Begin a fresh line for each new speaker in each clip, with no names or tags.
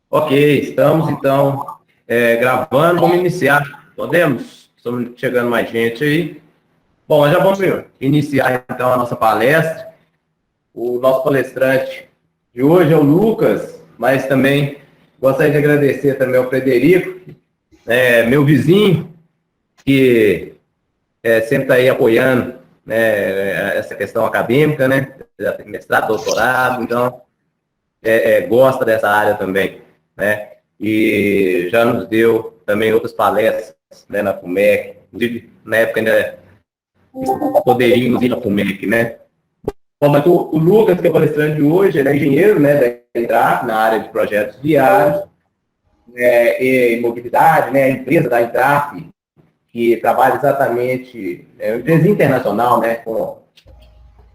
Ok, estamos então gravando. Vamos iniciar. Podemos? Estamos chegando mais gente aí. Bom, nós já vamos iniciar então a nossa palestra. O nosso palestrante de hoje é o Lucas, mas também gostaria de agradecer também ao Frederico, meu vizinho, que sempre está aí apoiando, né, essa questão acadêmica, né? Já tem mestrado, doutorado, então gosta dessa área também, né? E já nos deu também outras palestras, né, na FUMEC, inclusive na época ainda poderíamos ir na FUMEC, né? Bom, mas o Lucas, que é o palestrante de hoje, ele é engenheiro, né, da Intrap, na área de projetos viários, e mobilidade, né, a empresa da Intrap, que trabalha exatamente, é uma empresa internacional, né,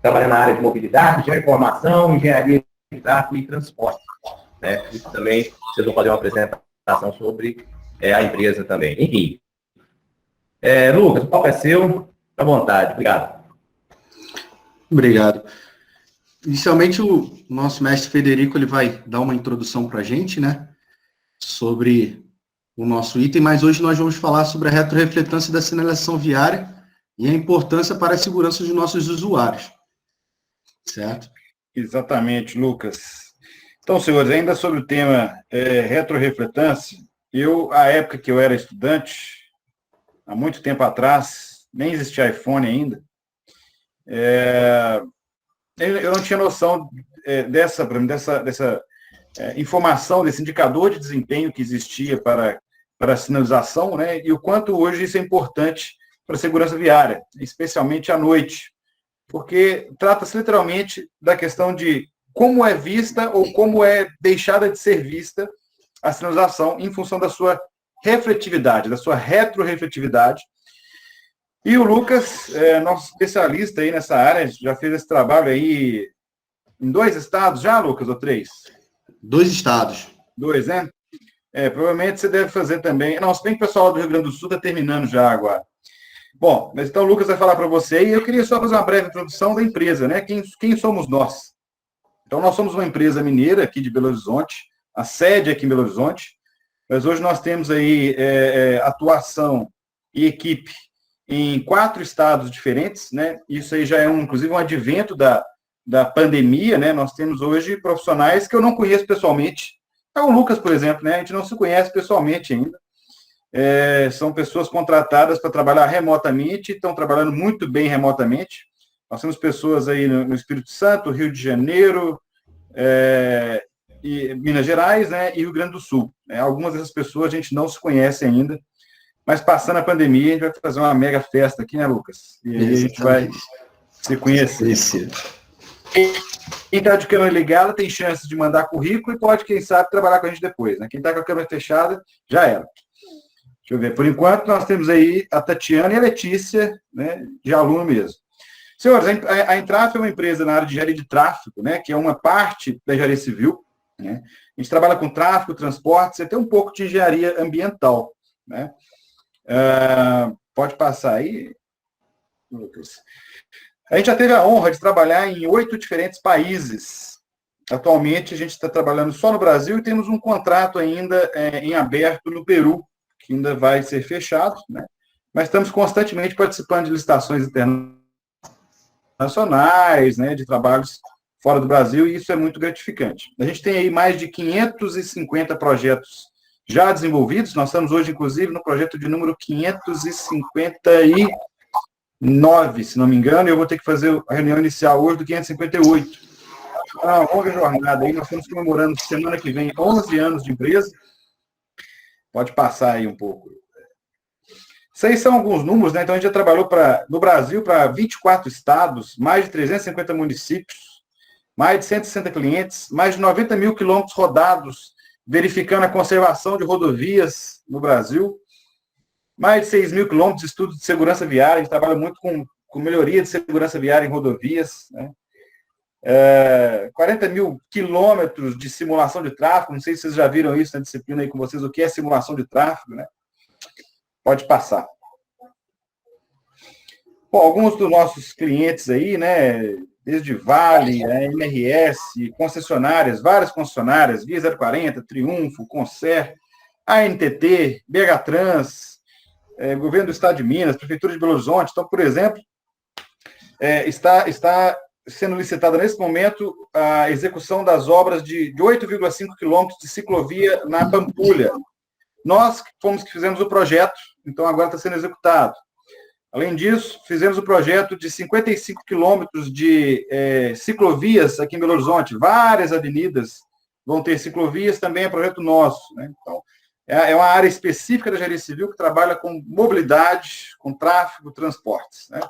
trabalhando na área de mobilidade, de informação, engenharia de tráfego e transporte, né? Isso também, vocês vão fazer uma apresentação sobre a empresa também. Enfim. Lucas, o palco é seu, à vontade. Obrigado.
Obrigado. Inicialmente, o nosso mestre Federico ele vai dar uma introdução para a gente, né, sobre o nosso item, mas hoje nós vamos falar sobre a retrorefletância da sinalização viária e a importância para a segurança dos nossos usuários. Certo?
Exatamente, Lucas. Então, senhores, ainda sobre o tema retrorefletância, à época que eu era estudante, há muito tempo atrás, nem existia iPhone ainda, eu não tinha noção dessa informação, desse indicador de desempenho que existia para a sinalização, né, e o quanto hoje isso é importante para a segurança viária, especialmente à noite, porque trata-se literalmente da questão de como é vista ou como é deixada de ser vista a sinalização em função da sua refletividade, da sua retrorefletividade. E o Lucas, nosso especialista aí nessa área, já fez esse trabalho aí em 2 estados já, Lucas, ou 3?
2 estados.
2, né? Provavelmente você deve fazer também. Não, se bem que o pessoal do Rio Grande do Sul está terminando já agora. Bom, mas então o Lucas vai falar para você, e eu queria só fazer uma breve introdução da empresa, né? Quem somos nós? Então, nós somos uma empresa mineira aqui de Belo Horizonte, a sede aqui em Belo Horizonte, mas hoje nós temos aí atuação e equipe em 4 estados diferentes, né? Isso aí já é, inclusive, um advento da pandemia, né? Nós temos hoje profissionais que eu não conheço pessoalmente. O Lucas, por exemplo, né? A gente não se conhece pessoalmente ainda. São pessoas contratadas para trabalhar remotamente, estão trabalhando muito bem remotamente. Nós temos pessoas aí no Espírito Santo, Rio de Janeiro, e Minas Gerais, né, e Rio Grande do Sul. Algumas dessas pessoas a gente não se conhece ainda, mas passando a pandemia, a gente vai fazer uma mega festa aqui, né, Lucas? E aí a gente vai se conhecer. Quem está de câmera ligada tem chance de mandar currículo e pode, quem sabe, trabalhar com a gente depois, né? Quem está com a câmera fechada, já era. Deixa eu ver. Por enquanto, nós temos aí a Tatiana e a Letícia, né, de aluno mesmo. Senhores, a Intrap é uma empresa na área de engenharia de tráfego, né, que é uma parte da engenharia civil, né? A gente trabalha com tráfego, transportes e até um pouco de engenharia ambiental, né? Pode passar aí, Lucas. A gente já teve a honra de trabalhar em 8 diferentes países. Atualmente, a gente está trabalhando só no Brasil e temos um contrato ainda em aberto no Peru, que ainda vai ser fechado, né? Mas estamos constantemente participando de licitações internacionais, né, de trabalhos fora do Brasil, e isso é muito gratificante. A gente tem aí mais de 550 projetos já desenvolvidos. Nós estamos hoje, inclusive, no projeto de número 559, se não me engano, e eu vou ter que fazer a reunião inicial hoje do 558. Uma longa jornada aí, nós estamos comemorando semana que vem 11 anos de empresa. Pode passar aí um pouco. Isso aí são alguns números, né? Então a gente já trabalhou no Brasil para 24 estados, mais de 350 municípios, mais de 160 clientes, mais de 90 mil quilômetros rodados, verificando a conservação de rodovias no Brasil, mais de 6 mil quilômetros de estudo de segurança viária. A gente trabalha muito com melhoria de segurança viária em rodovias, né? 40 mil quilômetros de simulação de tráfego. Não sei se vocês já viram isso na disciplina aí com vocês, o que é simulação de tráfego, né? Pode passar. Bom, alguns dos nossos clientes aí, né, desde Vale, MRS, concessionárias, várias concessionárias, Via 040, Triunfo, Concer, ANTT, BH-Trans, Governo do Estado de Minas, Prefeitura de Belo Horizonte. Então, por exemplo, está sendo licitada nesse momento a execução das obras de 8,5 quilômetros de ciclovia na Pampulha. Nós fomos que fizemos o projeto, então agora está sendo executado. Além disso, fizemos o projeto de 55 quilômetros de ciclovias aqui em Belo Horizonte. Várias avenidas vão ter ciclovias, também é projeto nosso, né? Então, é uma área específica da Engenharia Civil que trabalha com mobilidade, com tráfego, transportes, né?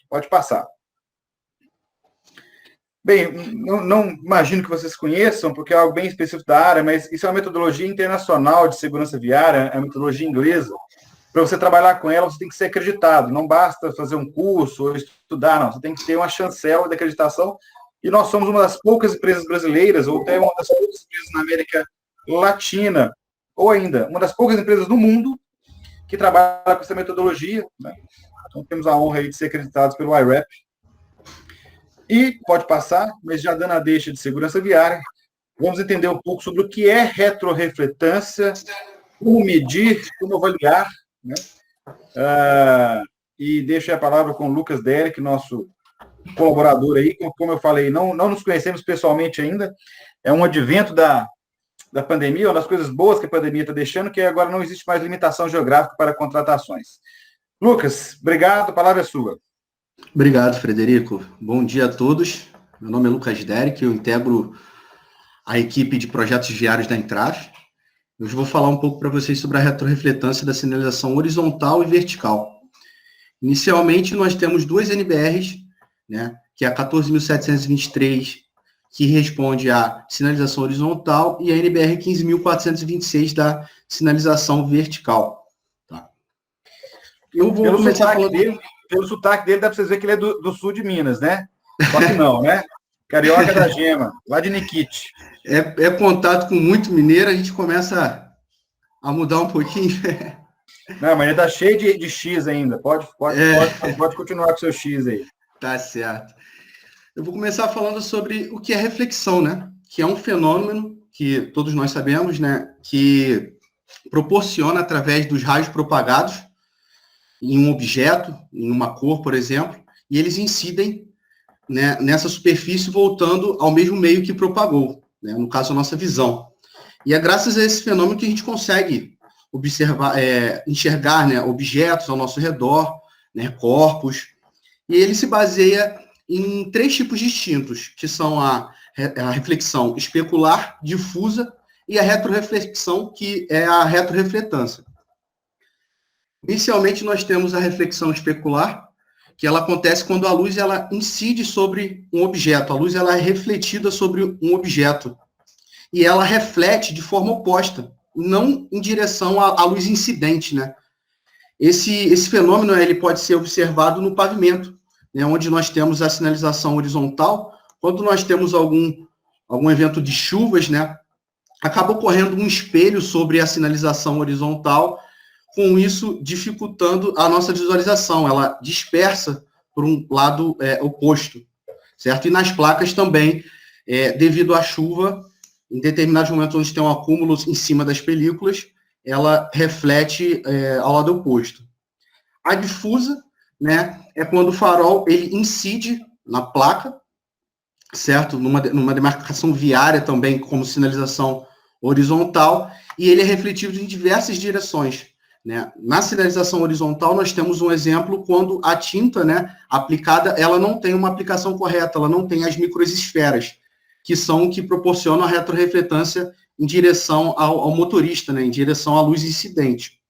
Pode passar. Bem, não imagino que vocês conheçam, porque é algo bem específico da área, mas isso é uma metodologia internacional de segurança viária, é uma metodologia inglesa. Para você trabalhar com ela, você tem que ser acreditado. Não basta fazer um curso ou estudar, não. Você tem que ter uma chancela de acreditação. E nós somos uma das poucas empresas brasileiras, ou até uma das poucas empresas na América Latina, ou ainda, uma das poucas empresas no mundo que trabalha com essa metodologia, né? Então, temos a honra aí de ser acreditados pelo IRAP. E, pode passar, mas já dando a deixa de segurança viária, vamos entender um pouco sobre o que é retrorefletância, como medir, como avaliar, né? E deixo a palavra com o Lucas Derek, nosso colaborador aí. Como eu falei, não nos conhecemos pessoalmente ainda, é um advento da pandemia, uma das coisas boas que a pandemia está deixando, que agora não existe mais limitação geográfica para contratações. Lucas, obrigado, a palavra é sua.
Obrigado, Frederico. Bom dia a todos. Meu nome é Lucas Derek, eu integro a equipe de projetos viários da Entrave. Hoje vou falar um pouco para vocês sobre a retrorefletância da sinalização horizontal e vertical. Inicialmente, nós temos duas NBRs, né, que é a 14.723, que responde à sinalização horizontal, e a NBR 15.426 da sinalização vertical. Tá? Eu vou começar falando...
Pelo sotaque dele, dá para vocês ver que ele é do sul de Minas, né? Só que não, né? Carioca da Gema, lá de Nikit.
É contato com muito mineiro, a gente começa a mudar um pouquinho.
Não, mas ele tá cheio de X ainda. Pode continuar com o seu X aí.
Tá certo. Eu vou começar falando sobre o que é reflexão, né? Que é um fenômeno que todos nós sabemos, né? Que proporciona, através dos raios propagados, em um objeto, em uma cor, por exemplo, e eles incidem, né, nessa superfície, voltando ao mesmo meio que propagou, né, no caso, a nossa visão. E é graças a esse fenômeno que a gente consegue observar, enxergar, né, objetos ao nosso redor, né, corpos, e ele se baseia em três tipos distintos, que são a reflexão especular, difusa, e a retroreflexão, que é a retrorefletância. Inicialmente, nós temos a reflexão especular, que ela acontece quando a luz ela incide sobre um objeto. A luz ela é refletida sobre um objeto. E ela reflete de forma oposta, não em direção à luz incidente, né? Esse fenômeno ele pode ser observado no pavimento, né, onde nós temos a sinalização horizontal. Quando nós temos algum evento de chuvas, né, acaba ocorrendo um espelho sobre a sinalização horizontal, com isso dificultando a nossa visualização, ela dispersa por um lado oposto, certo? E nas placas também, devido à chuva, em determinados momentos onde tem um acúmulo em cima das películas, ela reflete ao lado oposto. A difusa, né, é quando o farol ele incide na placa, certo? Numa demarcação viária também, como sinalização horizontal, e ele é refletido em diversas direções. Né? Na sinalização horizontal, nós temos um exemplo quando a tinta, né, aplicada, ela não tem uma aplicação correta, ela não tem as microesferas, que são o que proporcionam a retrorefletância em direção ao motorista, né, em direção à luz incidente.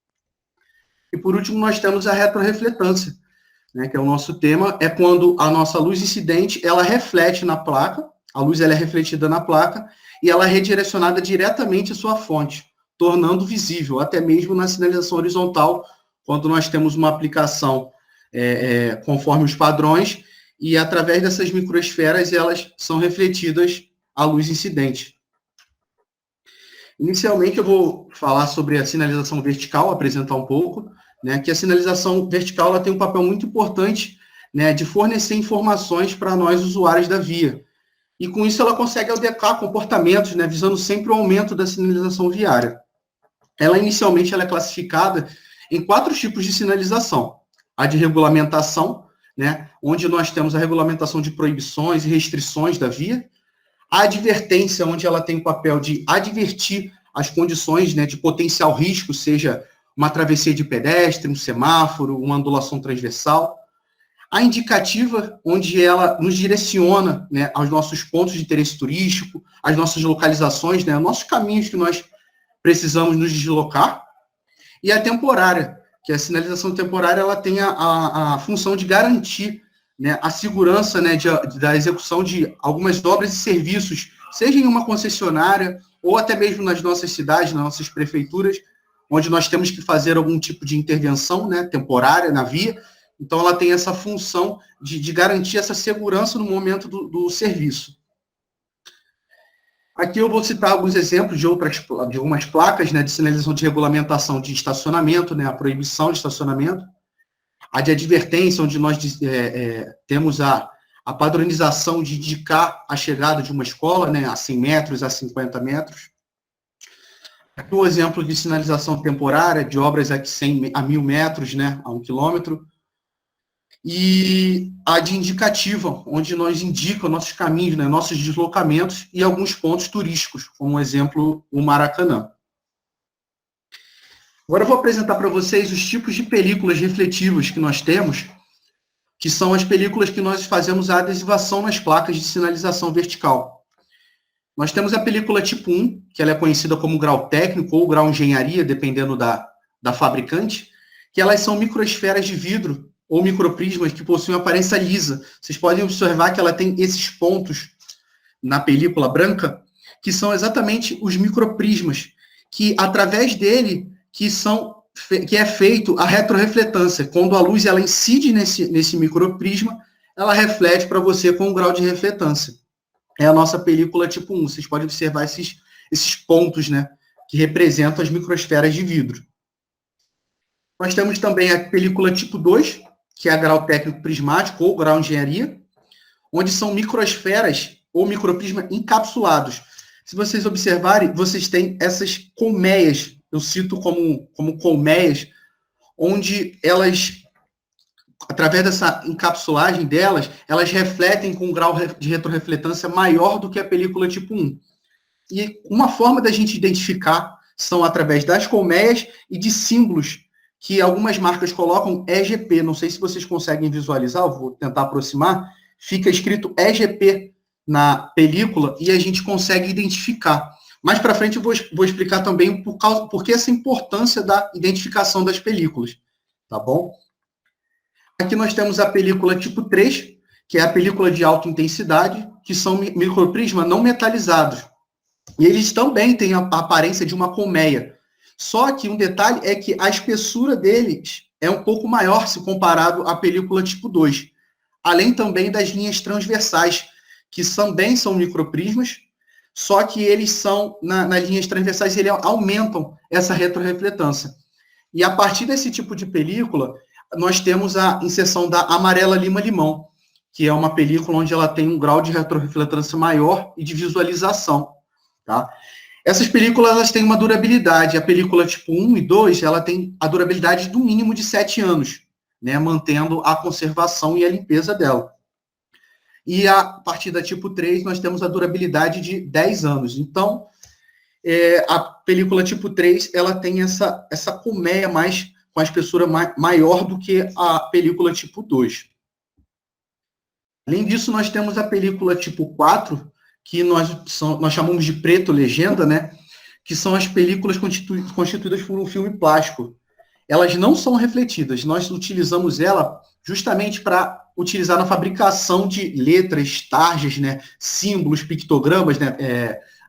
E por último, nós temos a retrorefletância, né, que é o nosso tema, é quando a nossa luz incidente, ela reflete na placa, a luz ela é refletida na placa, e ela é redirecionada diretamente à sua fonte, tornando visível, até mesmo na sinalização horizontal, quando nós temos uma aplicação conforme os padrões, e através dessas microesferas, elas são refletidas à luz incidente. Inicialmente, eu vou falar sobre a sinalização vertical, apresentar um pouco, né, que a sinalização vertical ela tem um papel muito importante né, de fornecer informações para nós, usuários da via. E com isso ela consegue adequar comportamentos, né, visando sempre o aumento da sinalização viária. Inicialmente ela é classificada em 4 tipos de sinalização. A de regulamentação, né, onde nós temos a regulamentação de proibições e restrições da via. A advertência, onde ela tem o papel de advertir as condições, né, de potencial risco, seja uma travessia de pedestre, um semáforo, uma ondulação transversal. A indicativa, onde ela nos direciona, né, aos nossos pontos de interesse turístico, às nossas localizações, né, nossos caminhos que nós precisamos nos deslocar. E a temporária, que a sinalização temporária ela tem a função de garantir, né, a segurança, né, da execução de algumas obras e serviços, seja em uma concessionária ou até mesmo nas nossas cidades, nas nossas prefeituras, onde nós temos que fazer algum tipo de intervenção, né, temporária na via. Então, ela tem essa função de garantir essa segurança no momento do serviço. Aqui eu vou citar alguns exemplos de algumas placas, né, de sinalização de regulamentação de estacionamento, né, a proibição de estacionamento. A de advertência, onde nós temos a padronização de indicar a chegada de uma escola, né, a 100 metros, a 50 metros. Aqui um exemplo de sinalização temporária, de obras a 100 a 1.000 metros, né, a 1 quilômetro. E a de indicativa, onde nós indicamos nossos caminhos, né, nossos deslocamentos e alguns pontos turísticos, como um exemplo, o Maracanã. Agora eu vou apresentar para vocês os tipos de películas refletivas que nós temos, que são as películas que nós fazemos a adesivação nas placas de sinalização vertical. Nós temos a película tipo 1, que ela é conhecida como grau técnico ou grau engenharia, dependendo da fabricante, que elas são microesferas de vidro ou microprismas que possuem aparência lisa. Vocês podem observar que ela tem esses pontos na película branca, que são exatamente os microprismas, que através dele que é feito a retrorefletância. Quando a luz ela incide nesse microprisma, ela reflete para você com um grau de refletância. É a nossa película tipo 1. Vocês podem observar esses pontos, né, que representam as microesferas de vidro. Nós temos também a película tipo 2, que é a grau técnico prismático ou grau engenharia, onde são microesferas ou microprisma encapsulados. Se vocês observarem, vocês têm essas colmeias, eu cito como colmeias, onde elas, através dessa encapsulagem delas, elas refletem com um grau de retrorefletância maior do que a película tipo 1. E uma forma da gente identificar são através das colmeias e de símbolos que algumas marcas colocam EGP. Não sei se vocês conseguem visualizar, eu vou tentar aproximar. Fica escrito EGP na película e a gente consegue identificar. Mais para frente eu vou explicar também por que essa importância da identificação das películas, tá bom? Aqui nós temos a película tipo 3, que é a película de alta intensidade, que são microprismas não metalizados. E eles também têm a aparência de uma colmeia. Só que um detalhe é que a espessura deles é um pouco maior se comparado à película tipo 2. Além também das linhas transversais, que também são microprismas, só que eles são, nas linhas transversais, eles aumentam essa retrorefletância. E a partir desse tipo de película, nós temos a inserção da amarela lima-limão, que é uma película onde ela tem um grau de retrorefletância maior e de visualização, tá? Essas películas elas têm uma durabilidade. A película tipo 1 e 2, ela tem a durabilidade do mínimo de 7 anos, né, mantendo a conservação e a limpeza dela. E a partir da tipo 3, nós temos a durabilidade de 10 anos. Então, a película tipo 3, ela tem essa colmeia mais, com a espessura maior do que a película tipo 2. Além disso, nós temos a película tipo 4, que nós chamamos de preto legenda, né? Que são as películas constituídas por um filme plástico. Elas não são refletidas. Nós utilizamos ela justamente para utilizar na fabricação de letras, tarjas, né? Símbolos, pictogramas, né?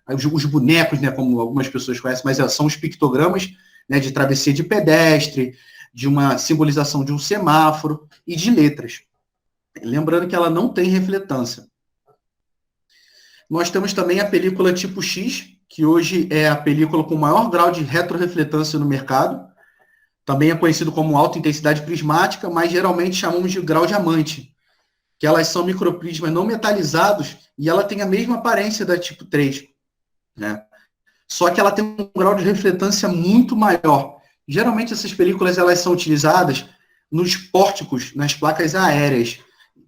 Os bonecos, né? Como algumas pessoas conhecem, mas são os pictogramas, né? De travessia de pedestre, de uma simbolização de um semáforo e de letras. Lembrando que ela não tem refletância. Nós temos também a película tipo X, que hoje é a película com maior grau de retrorefletância no mercado. Também é conhecido como alta intensidade prismática, mas geralmente chamamos de grau diamante, que elas são microprismas não metalizados e ela tem a mesma aparência da tipo 3, né? Só que ela tem um grau de refletância muito maior. Geralmente essas películas elas são utilizadas nos pórticos, nas placas aéreas,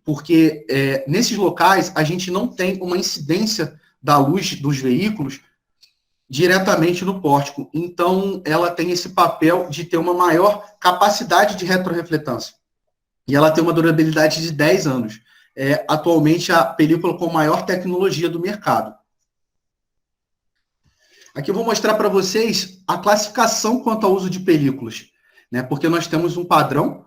porque nesses locais a gente não tem uma incidência da luz dos veículos diretamente no pórtico. Então, ela tem esse papel de ter uma maior capacidade de retrorefletância. E ela tem uma durabilidade de 10 anos. É atualmente a película com maior tecnologia do mercado. Aqui eu vou mostrar para vocês a classificação quanto ao uso de películas, né? Porque nós temos um padrão,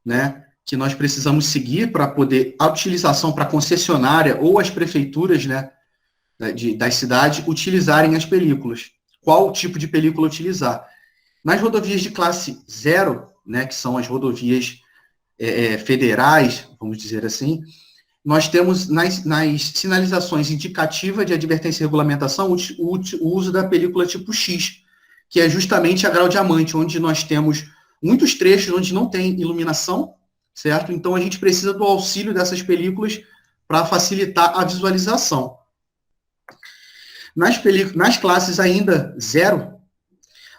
né, que nós precisamos seguir para poder a utilização para a concessionária ou as prefeituras, né, das cidades utilizarem as películas. Qual tipo de película utilizar? Nas rodovias de classe 0, né, que são as rodovias federais, vamos dizer assim, nós temos nas sinalizações indicativas de advertência e regulamentação o uso da película tipo X, que é justamente a grau diamante, onde nós temos muitos trechos onde não tem iluminação, certo? Então a gente precisa do auxílio dessas para facilitar a visualização. Nas classes ainda 0,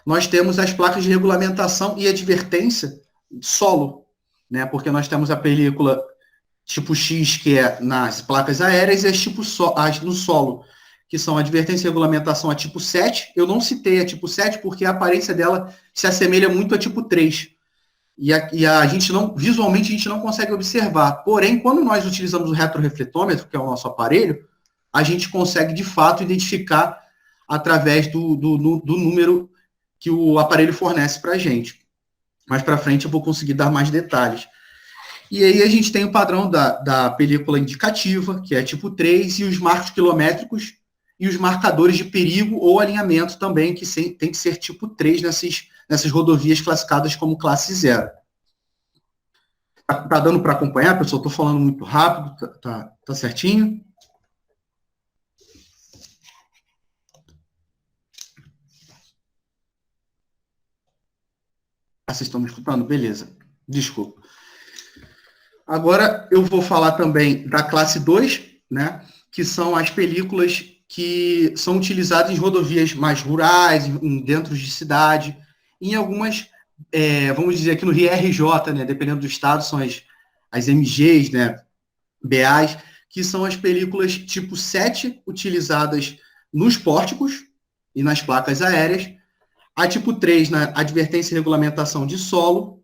nós temos as placas de regulamentação e advertência solo, né? Porque nós temos a película tipo X, que é nas placas aéreas, e as no solo, que são advertência e regulamentação a tipo 7. Eu não citei a tipo 7 porque a aparência dela se assemelha muito a tipo 3. E a gente não, visualmente, a gente não consegue observar. Porém, quando nós utilizamos o retrorefletômetro, que é o nosso aparelho, a gente consegue, de fato, identificar através do número que o aparelho fornece para a gente. Mais para frente eu vou conseguir dar mais detalhes. E aí a gente tem o padrão da película indicativa, que é tipo 3, e os marcos quilométricos e os marcadores de perigo ou alinhamento também, que tem que ser tipo 3 nessas rodovias classificadas como classe 0. Tá dando para acompanhar, pessoal? Estou falando muito rápido, tá certinho? Vocês estão me escutando? Beleza. Desculpa. Agora eu vou falar também da classe 2, né, que são as películas que são utilizadas em rodovias mais rurais, dentro de cidade, em algumas, vamos dizer aqui no RJ, né, dependendo do estado, são as MGs, né, BAs, que são as películas tipo 7 utilizadas nos pórticos e nas placas aéreas, a tipo 3 na advertência e regulamentação de solo,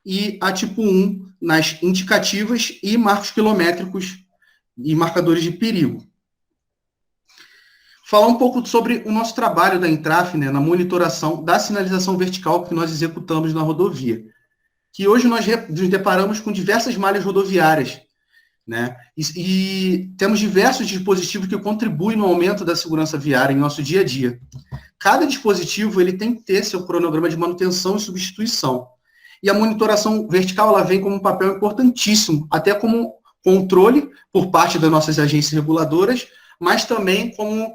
e a tipo 1 nas indicativas e marcos quilométricos e marcadores de perigo. Falar um pouco sobre o nosso trabalho da Entraf, né, na monitoração da sinalização vertical que nós executamos na rodovia. Que hoje nós nos deparamos com diversas malhas rodoviárias, né, e temos diversos dispositivos que contribuem no aumento da segurança viária em nosso dia a dia. Cada dispositivo ele tem que ter seu cronograma de manutenção e substituição. E a monitoração vertical ela vem como um papel importantíssimo, até como controle por parte das nossas agências reguladoras, mas também como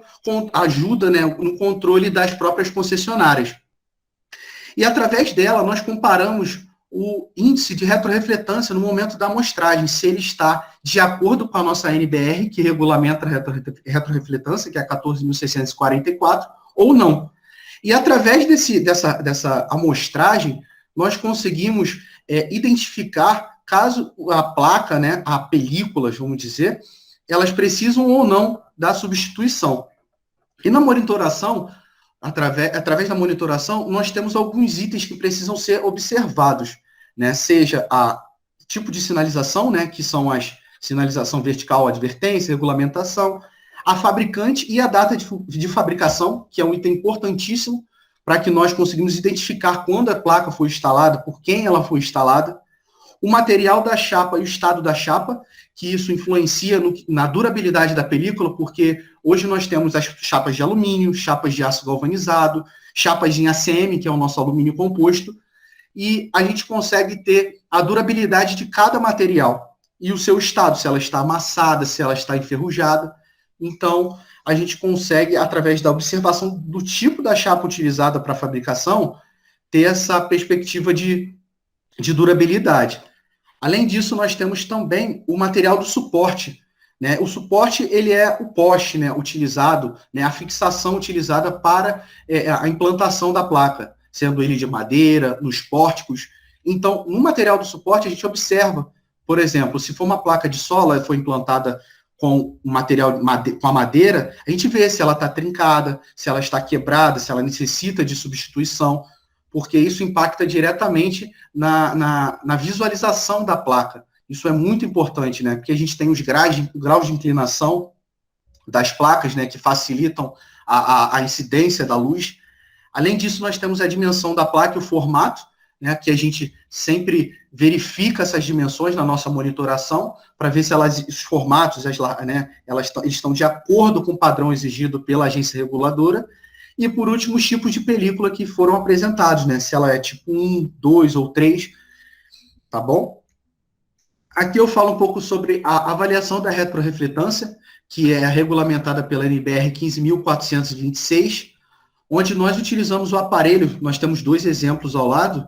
ajuda, né, no controle das próprias concessionárias. E através dela, nós comparamos o índice de retrorefletância no momento da amostragem, se ele está de acordo com a nossa NBR, que regulamenta a retrorefletância, que é a 14.644, ou não. E através dessa amostragem, nós conseguimos identificar caso a placa, né, a películas, vamos dizer, elas precisam ou não da substituição. E na monitoração, através da monitoração, nós temos alguns itens que precisam ser observados, né, seja a tipo de sinalização, né, que são as sinalização vertical, advertência, regulamentação, a fabricante e a data de fabricação, que é um item importantíssimo, para que nós conseguimos identificar quando a placa foi instalada, por quem ela foi instalada, o material da chapa e o estado da chapa, que isso influencia na durabilidade da película, porque hoje nós temos as chapas de alumínio, chapas de aço galvanizado, chapas em ACM, que é o nosso alumínio composto, e a gente consegue ter a durabilidade de cada material e o seu estado, se ela está amassada, se ela está enferrujada. Então, a gente consegue, através da observação do tipo da chapa utilizada para a fabricação, ter essa perspectiva de durabilidade. Além disso, nós temos também o material do suporte, né? O suporte, ele é o poste, né, utilizado, né, a fixação utilizada para a implantação da placa, sendo ele de madeira, nos pórticos. Então, no material do suporte, a gente observa, por exemplo, se for uma placa de sola, foi implantada com o material, com a madeira, a gente vê se ela está trincada, se ela está quebrada, se ela necessita de substituição, porque isso impacta diretamente na visualização da placa. Isso é muito importante, né? Porque a gente tem os graus de inclinação das placas, né, que facilitam a incidência da luz. Além disso, nós temos a dimensão da placa e o formato, né, que a gente sempre verifica essas dimensões na nossa monitoração, para ver se os formatos, né, eles estão de acordo com o padrão exigido pela agência reguladora. E, por último, os tipos de película que foram apresentados, né, se ela é tipo 1, 2 ou 3, tá bom? Aqui eu falo um pouco sobre a avaliação da retrorefletância, que é regulamentada pela NBR 15.426, onde nós utilizamos o aparelho, nós temos 2 exemplos ao lado,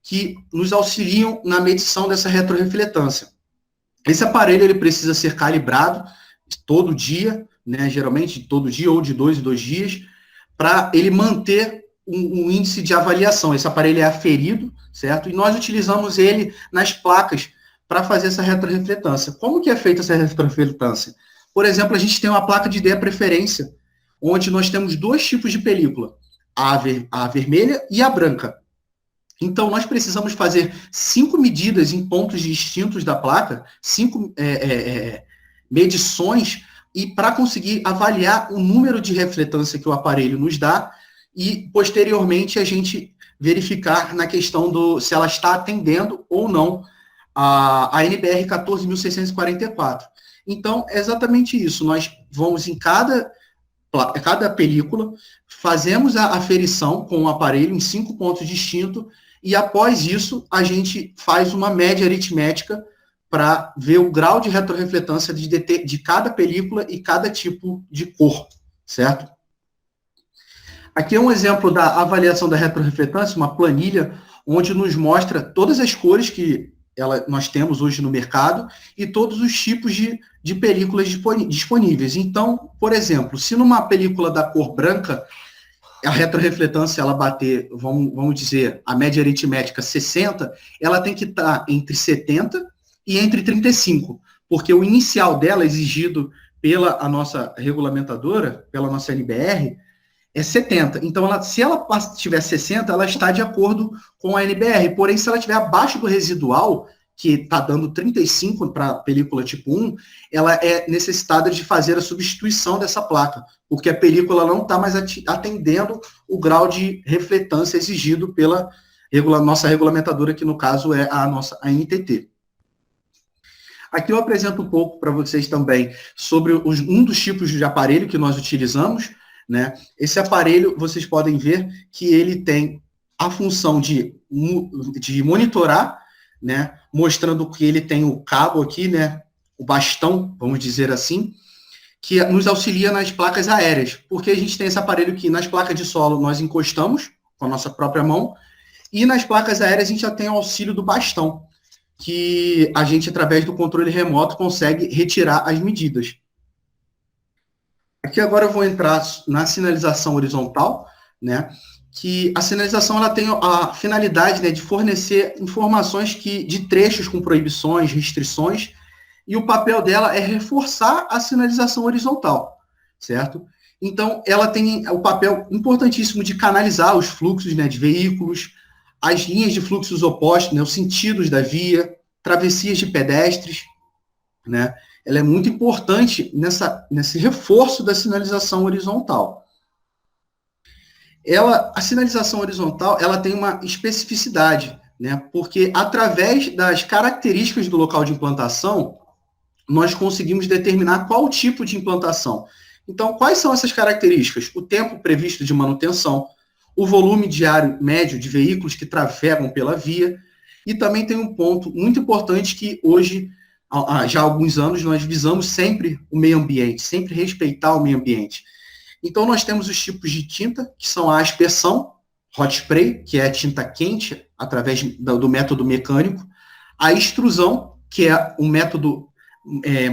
que nos auxiliam na medição dessa retrorefletância. Esse aparelho ele precisa ser calibrado todo dia, né, geralmente todo dia ou de 2 em 2 dias, para ele manter um índice de avaliação. Esse aparelho é aferido, certo? E nós utilizamos ele nas placas para fazer essa retrorefletância. Como que é feita essa retrorefletância? Por exemplo, a gente tem uma placa de ideia preferência, onde nós temos 2 tipos de película, a vermelha e a branca. Então, nós precisamos fazer 5 medidas em pontos distintos da placa, 5 medições, e para conseguir avaliar o número de refletância que o aparelho nos dá, e, posteriormente, a gente verificar na questão se ela está atendendo ou não a NBR 14.644. Então, é exatamente isso. Nós vamos em cada película, fazemos a aferição com o aparelho em 5 pontos distintos, e após isso, a gente faz uma média aritmética para ver o grau de retrorefletância de cada película e cada tipo de cor, certo? Aqui é um exemplo da avaliação da retrorefletância, uma planilha onde nos mostra todas as cores que nós temos hoje no mercado e todos os tipos de películas disponíveis. Então, por exemplo, se numa película da cor branca, a retrorefletância ela bater, vamos dizer, a média aritmética 60, ela tem que estar entre 70 e entre 35, porque o inicial dela, exigido pela nossa regulamentadora, pela nossa NBR, é 70. Então, se ela tiver 60, ela está de acordo com a NBR. Porém, se ela estiver abaixo do residual, que está dando 35 para a película tipo 1, ela é necessitada de fazer a substituição dessa placa, porque a película não está mais atendendo o grau de refletância exigido pela nossa regulamentadora, que no caso é a nossa ANTT. Aqui eu apresento um pouco para vocês também sobre um dos tipos de aparelho que nós utilizamos, né? Esse aparelho, vocês podem ver que ele tem a função de monitorar, né? Mostrando que ele tem o cabo aqui, né? O bastão, vamos dizer assim, que nos auxilia nas placas aéreas, porque a gente tem esse aparelho que nas placas de solo nós encostamos com a nossa própria mão, e nas placas aéreas a gente já tem o auxílio do bastão, que a gente, através do controle remoto, consegue retirar as medidas. Aqui agora eu vou entrar na sinalização horizontal, né? Que a sinalização ela tem a finalidade, né, de fornecer informações de trechos com proibições, restrições, e o papel dela é reforçar a sinalização horizontal, certo? Então, ela tem o papel importantíssimo de canalizar os fluxos, né, de veículos, as linhas de fluxos opostos, né, os sentidos da via, travessias de pedestres, né? Ela é muito importante nesse reforço da sinalização horizontal. A sinalização horizontal, ela tem uma especificidade, né? Porque através das características do local de implantação, nós conseguimos determinar qual tipo de implantação. Então, quais são essas características? O tempo previsto de manutenção, o volume diário médio de veículos que trafegam pela via, e também tem um ponto muito importante que hoje, já há alguns anos, nós visamos sempre o meio ambiente, sempre respeitar o meio ambiente. Então, nós temos os tipos de tinta, que são a aspersão, hot spray, que é a tinta quente, através do método mecânico, a extrusão, que é o método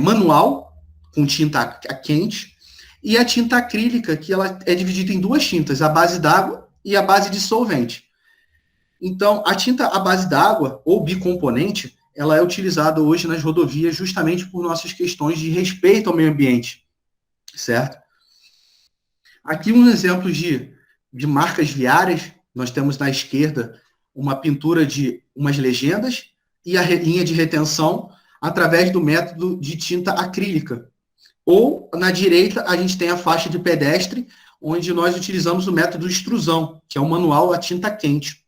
manual, com tinta quente, e a tinta acrílica, que ela é dividida em duas tintas, a base d'água e a base de solvente. Então, a tinta à base d'água, ou bicomponente, ela é utilizada hoje nas rodovias justamente por nossas questões de respeito ao meio ambiente, certo? Aqui um exemplo de marcas viárias, nós temos na esquerda uma pintura de umas legendas e a linha de retenção através do método de tinta acrílica. Ou, na direita, a gente tem a faixa de pedestre, onde nós utilizamos o método de extrusão, que é o manual a tinta quente.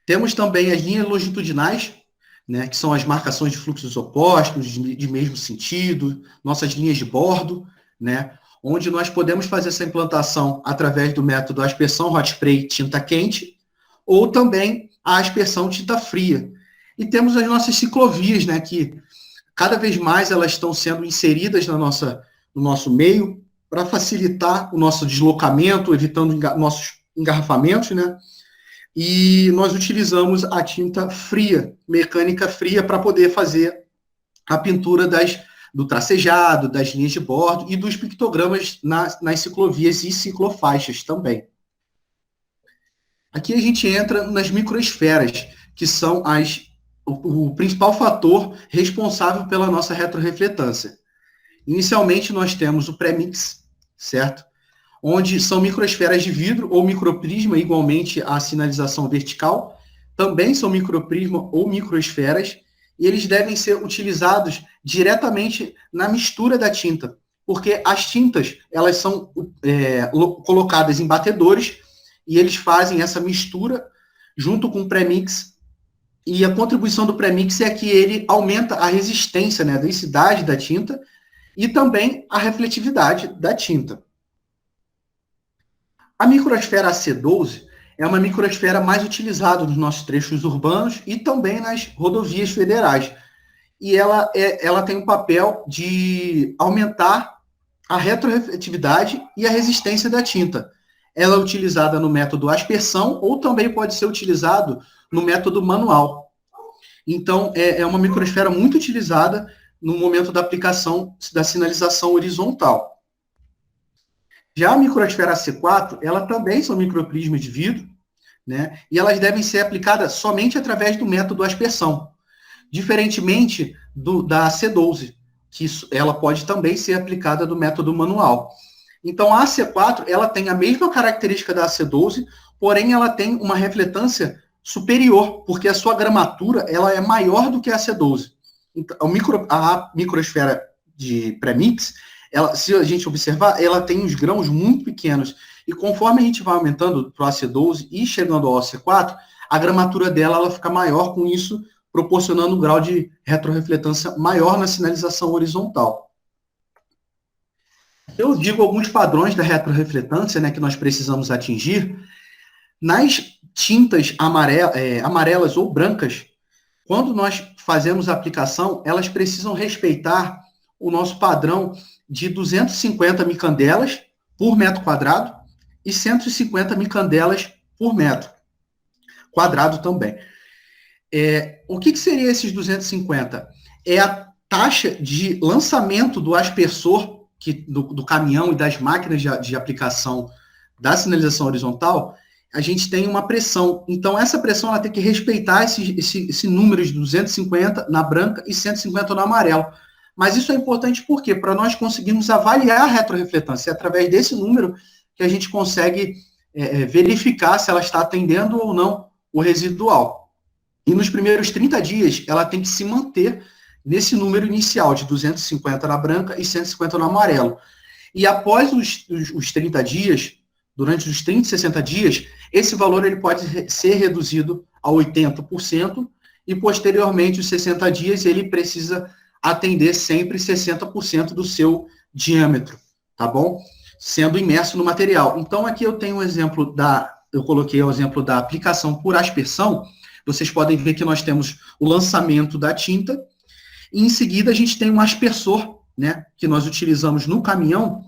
Temos também as linhas longitudinais, né, que são as marcações de fluxos opostos, de mesmo sentido, nossas linhas de bordo, né, onde nós podemos fazer essa implantação através do método aspersão hot spray tinta quente, ou também a aspersão tinta fria. E temos as nossas ciclovias, né, que cada vez mais elas estão sendo inseridas no nosso meio para facilitar o nosso deslocamento, evitando nossos engarrafamentos, né? E nós utilizamos a tinta fria, mecânica fria, para poder fazer a pintura do tracejado, das linhas de bordo e dos pictogramas nas ciclovias e ciclofaixas também. Aqui a gente entra nas microesferas, que são o principal fator responsável pela nossa retrorefletância. Inicialmente, nós temos o pré-mix, certo? Onde são microesferas de vidro ou microprisma, igualmente à sinalização vertical. Também são microprisma ou microesferas, e eles devem ser utilizados diretamente na mistura da tinta, porque as tintas, elas são colocadas em batedores, e eles fazem essa mistura junto com o pré-mix. E a contribuição do pré-mix é que ele aumenta a resistência, né, a densidade da tinta e também a refletividade da tinta. A microesfera AC12 é uma microesfera mais utilizada nos nossos trechos urbanos e também nas rodovias federais. E ela tem o papel de aumentar a retrorefletividade e a resistência da tinta. Ela é utilizada no método aspersão ou também pode ser utilizado no método manual. Então, é uma microesfera muito utilizada no momento da aplicação da sinalização horizontal. Já a microesfera AC4, ela também são microprismas de vidro, né? E elas devem ser aplicadas somente através do método aspersão, diferentemente da AC12, que ela pode também ser aplicada do método manual. Então, a AC4, ela tem a mesma característica da AC12, porém ela tem uma refletância superior, porque a sua gramatura ela é maior do que a AC12. Então, a microesfera de pré-mix, se a gente observar, ela tem uns grãos muito pequenos, e conforme a gente vai aumentando para o AC12 e chegando ao AC4, a gramatura dela ela fica maior, com isso proporcionando um grau de retrorefletância maior na sinalização horizontal. Eu digo alguns padrões da retrorefletância, né, que nós precisamos atingir. Nas tintas amarelas ou brancas, quando nós fazemos a aplicação, elas precisam respeitar o nosso padrão de 250 micandelas por metro quadrado e 150 micandelas por metro quadrado também. O que seria esses 250? É a taxa de lançamento do aspersor do caminhão e das máquinas de aplicação da sinalização horizontal. A gente tem uma pressão. Então, essa pressão ela tem que respeitar esse número de 250 na branca e 150 no amarelo. Mas isso é importante por quê? Para nós conseguirmos avaliar a retrorefletância. É através desse número que a gente consegue verificar se ela está atendendo ou não o residual. E nos primeiros 30 dias, ela tem que se manter nesse número inicial de 250 na branca e 150 no amarelo. E após os 30 dias, durante os 30 e 60 dias, esse valor ele pode ser reduzido a 80% e, posteriormente, os 60 dias, ele precisa atender sempre 60% do seu diâmetro, tá bom? Sendo imerso no material. Então, aqui eu tenho um exemplo eu coloquei o exemplo da aplicação por aspersão. Vocês podem ver que nós temos o lançamento da tinta e, em seguida, a gente tem um aspersor, né, que nós utilizamos no caminhão,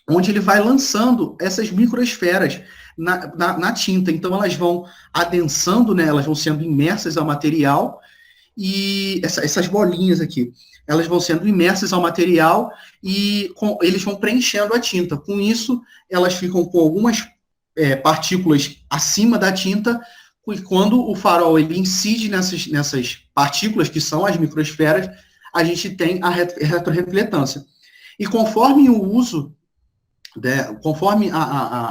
onde ele vai lançando essas microesferas na tinta. Então, elas vão adensando, né? Elas vão sendo imersas ao material, e essas bolinhas aqui, elas vão sendo imersas ao material e eles vão preenchendo a tinta. Com isso, elas ficam com algumas partículas acima da tinta, e quando o farol ele incide nessas partículas, que são as microesferas, a gente tem a retrorefletância. E conforme o uso,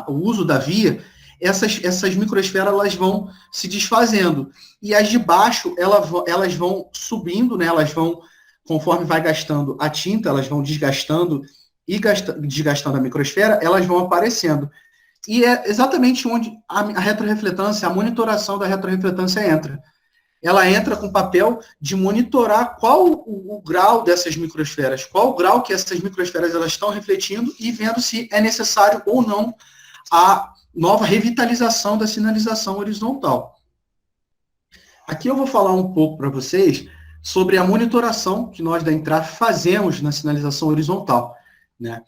o uso da via, essas microesferas elas vão se desfazendo. E as de baixo, elas vão subindo, né? Elas vão, conforme vai gastando a tinta, elas vão desgastando e desgastando a microesfera, elas vão aparecendo. E é exatamente onde a retrorefletância, a monitoração da retrorefletância entra. Ela entra com o papel de monitorar qual o grau dessas microesferas, qual o grau que essas microesferas elas estão refletindo e vendo se é necessário ou não a nova revitalização da sinalização horizontal. Aqui eu vou falar um pouco para vocês sobre a monitoração que nós da Entraf fazemos na sinalização horizontal, né?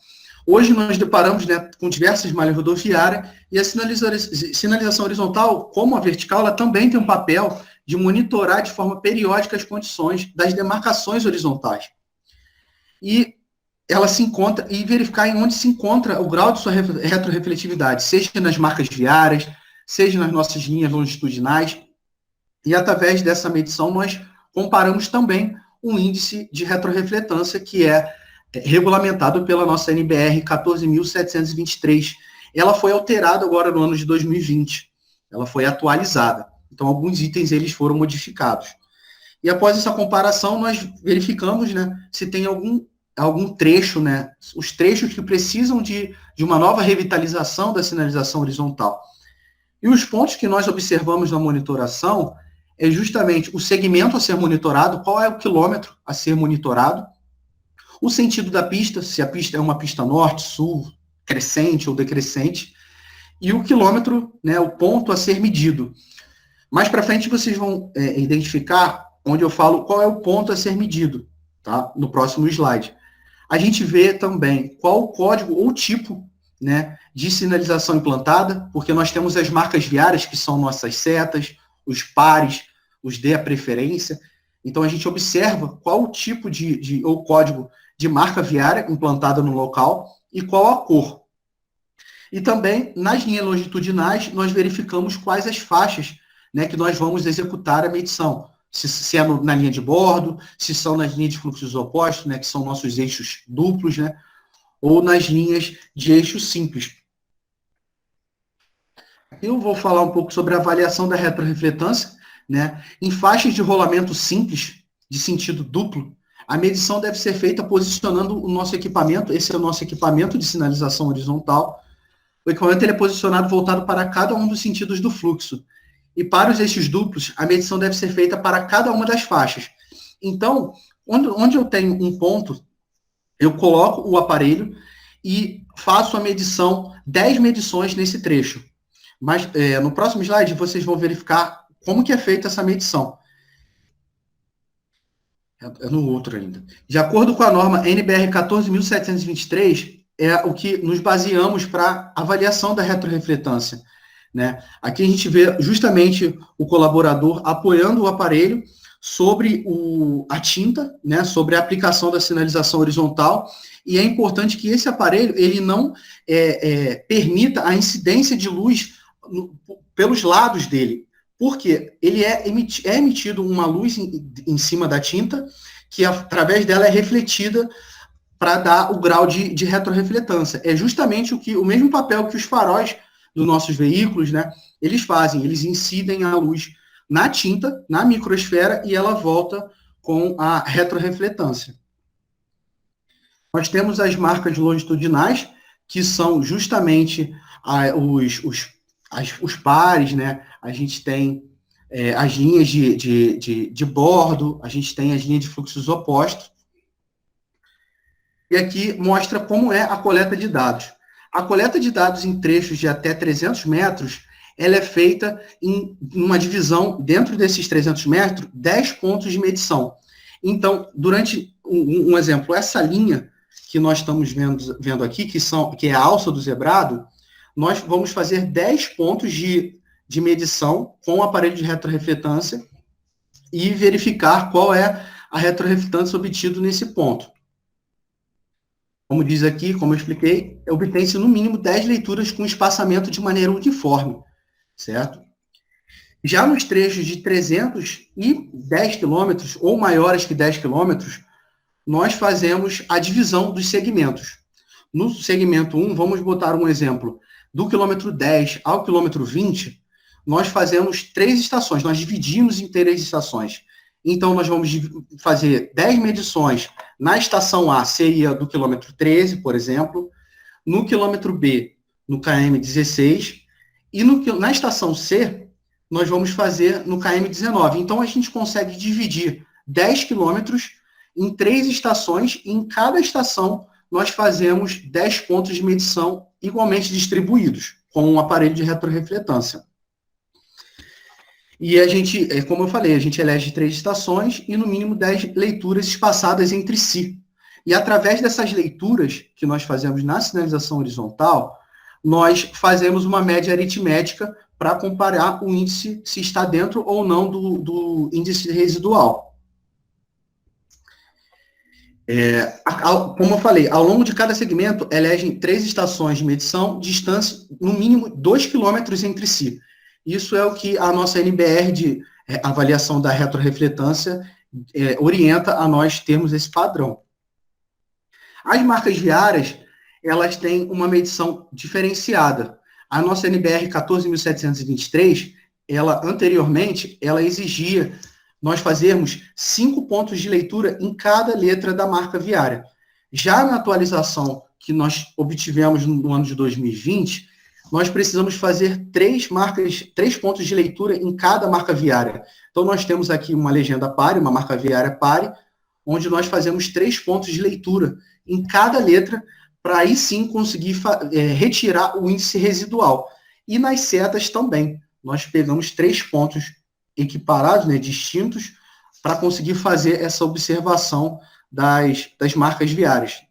Hoje nós deparamos, né, com diversas malhas rodoviárias e a sinalização horizontal, como a vertical, ela também tem um papel de monitorar de forma periódica as condições das demarcações horizontais. E ela se encontra, e verificar em onde se encontra o grau de sua retrorefletividade, seja nas marcas viárias, seja nas nossas linhas longitudinais. E através dessa medição nós comparamos também o índice de retrorefletância, que é regulamentado pela nossa NBR 14.723. Ela foi alterada agora no ano de 2020. Ela foi atualizada. Então, alguns itens eles foram modificados. E após essa comparação, nós verificamos, né, se tem algum trecho, né, os trechos que precisam de uma nova revitalização da sinalização horizontal. E os pontos que nós observamos na monitoração é justamente o segmento a ser monitorado, qual é o quilômetro a ser monitorado, o sentido da pista, se a pista é uma pista norte, sul, crescente ou decrescente, e o quilômetro, né, o ponto a ser medido. Mais para frente vocês vão identificar onde eu falo qual é o ponto a ser medido, tá? No próximo slide. A gente vê também qual o código ou tipo, né, de sinalização implantada, porque nós temos as marcas viárias, que são nossas setas, os pares, os de a preferência. Então a gente observa qual o tipo ou código de marca viária implantada no local e qual a cor. E também, nas linhas longitudinais, nós verificamos quais as faixas, né, que nós vamos executar a medição. Se é na linha de bordo, se são nas linhas de fluxos opostos, né, que são nossos eixos duplos, né, ou nas linhas de eixo simples. Eu vou falar um pouco sobre a avaliação da retrorefletância, né. Em faixas de rolamento simples, de sentido duplo, a medição deve ser feita posicionando o nosso equipamento, esse é o nosso equipamento de sinalização horizontal. O equipamento ele é posicionado voltado para cada um dos sentidos do fluxo. E para os eixos duplos, a medição deve ser feita para cada uma das faixas. Então, onde eu tenho um ponto, eu coloco o aparelho e faço a medição, 10 medições nesse trecho. Mas no próximo slide, vocês vão verificar como que é feita essa medição. É no outro ainda. De acordo com a norma NBR 14.723, é o que nos baseamos para avaliação da retrorefletância, né? Aqui a gente vê justamente o colaborador apoiando o aparelho sobre a tinta, né, sobre a aplicação da sinalização horizontal, e é importante que esse aparelho ele não permita a incidência de luz pelos lados dele, porque ele é emitido uma luz em cima da tinta, que através dela é refletida para dar o grau de retrorefletância. É justamente o mesmo papel que os faróis dos nossos veículos, né, eles fazem, eles incidem a luz na tinta, na microesfera, e ela volta com a retrorefletância. Nós temos as marcas longitudinais, que são justamente os pares, né? A gente tem as linhas de bordo, a gente tem as linhas de fluxos opostos. E aqui mostra como é a coleta de dados. A coleta de dados em trechos de até 300 metros, ela é feita em uma divisão, dentro desses 300 metros, 10 pontos de medição. Então, durante um exemplo, essa linha que nós estamos vendo aqui, que é a alça do zebrado, nós vamos fazer 10 pontos de medição com o aparelho de retrorefletância e verificar qual é a retrorefletância obtida nesse ponto. Como diz aqui, como eu expliquei, obtém-se no mínimo 10 leituras com espaçamento de maneira uniforme, certo? Já nos trechos de 310 quilômetros ou maiores que 10 quilômetros, nós fazemos a divisão dos segmentos. No segmento 1, vamos botar um exemplo, do quilômetro 10 ao quilômetro 20, nós fazemos 3 estações, nós dividimos em 3 estações. Então, nós vamos fazer 10 medições na estação A, seria do quilômetro 13, por exemplo, no quilômetro B, no km 16, e na estação C, nós vamos fazer no km 19. Então, a gente consegue dividir 10 quilômetros em 3 estações, e em cada estação nós fazemos 10 pontos de medição igualmente distribuídos, com um aparelho de retrorefletância. E a gente, como eu falei, a gente elege 3 estações e no mínimo 10 leituras espaçadas entre si. E através dessas leituras que nós fazemos na sinalização horizontal, nós fazemos uma média aritmética para comparar o índice, se está dentro ou não do índice residual. Como eu falei, ao longo de cada segmento, elegem 3 estações de medição, distância no mínimo 2 quilômetros entre si. Isso é o que a nossa NBR de avaliação da retrorefletância orienta a nós termos esse padrão. As marcas viárias, elas têm uma medição diferenciada. A nossa NBR 14.723, anteriormente, ela exigia nós fazermos 5 pontos de leitura em cada letra da marca viária. Já na atualização que nós obtivemos no ano de 2020, nós precisamos fazer 3 pontos de leitura em cada marca viária. Então, nós temos aqui uma legenda pare, uma marca viária pare, onde nós fazemos 3 pontos de leitura em cada letra, para aí sim conseguir retirar o índice residual. E nas setas também, nós pegamos 3 pontos equiparados, distintos, para conseguir fazer essa observação das marcas viárias.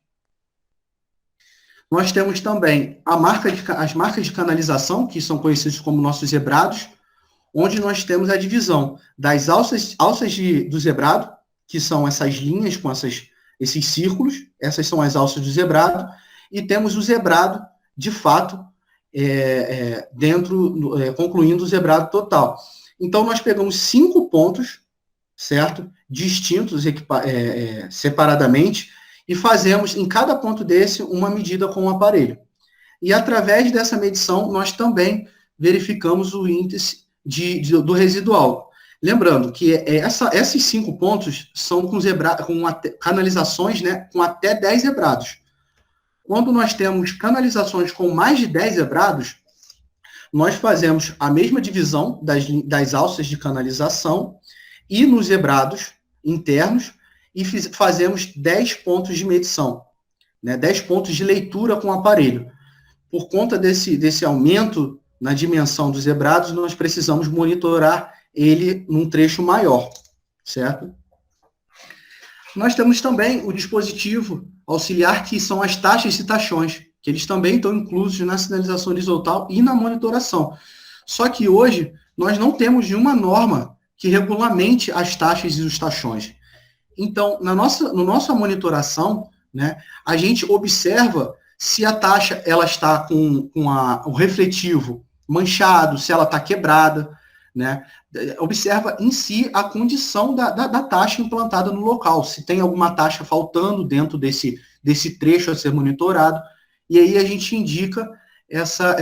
Nós temos também as marcas de canalização, que são conhecidas como nossos zebrados, onde nós temos a divisão das alças do zebrado, que são essas linhas com esses círculos, essas são as alças do zebrado, e temos o zebrado, de fato, concluindo o zebrado total. Então, nós pegamos 5 pontos, certo? Distintos, separadamente, e fazemos, em cada ponto desse, uma medida com o aparelho. E, através dessa medição, nós também verificamos o índice do residual. Lembrando que esses 5 pontos são com canalizações, com até 10 zebrados. Quando nós temos canalizações com mais de 10 zebrados, nós fazemos a mesma divisão das alças de canalização e nos zebrados internos, e fazemos 10 pontos de medição, 10 pontos de leitura com o aparelho. Por conta desse aumento na dimensão dos zebrados, nós precisamos monitorar ele num trecho maior, certo? Nós temos também o dispositivo auxiliar, que são as taxas e taxões, que eles também estão inclusos na sinalização horizontal e na monitoração. Só que hoje, nós não temos nenhuma norma que regulamente as taxas e os taxões. Então, na nossa monitoração, a gente observa se a taxa ela está com o refletivo manchado, se ela está quebrada, observa em si a condição da taxa implantada no local, se tem alguma taxa faltando dentro desse trecho a ser monitorado, e aí a gente indica essa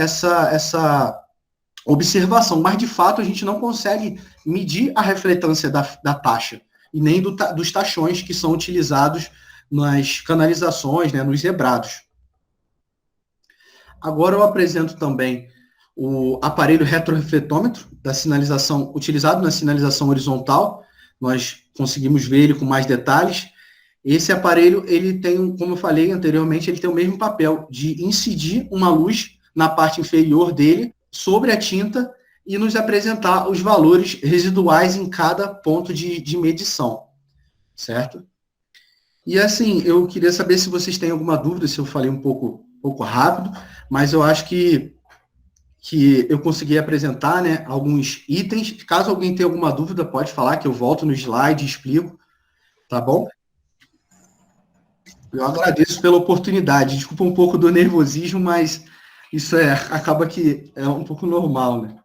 observação, mas de fato a gente não consegue medir a refletância da taxa, e nem dos taxões que são utilizados nas canalizações, nos zebrados. Agora eu apresento também o aparelho retrorefletômetro da sinalização, utilizado na sinalização horizontal. Nós conseguimos ver ele com mais detalhes. Esse aparelho, ele tem, como eu falei anteriormente, ele tem o mesmo papel de incidir uma luz na parte inferior dele sobre a tinta e nos apresentar os valores residuais em cada ponto de medição, certo? E assim, eu queria saber se vocês têm alguma dúvida, se eu falei um pouco rápido, mas eu acho que que eu consegui apresentar, né, alguns itens. Caso alguém tenha alguma dúvida, pode falar que eu volto no slide e explico, tá bom? Eu agradeço pela oportunidade. Desculpa um pouco do nervosismo, mas isso acaba que é um pouco normal, né?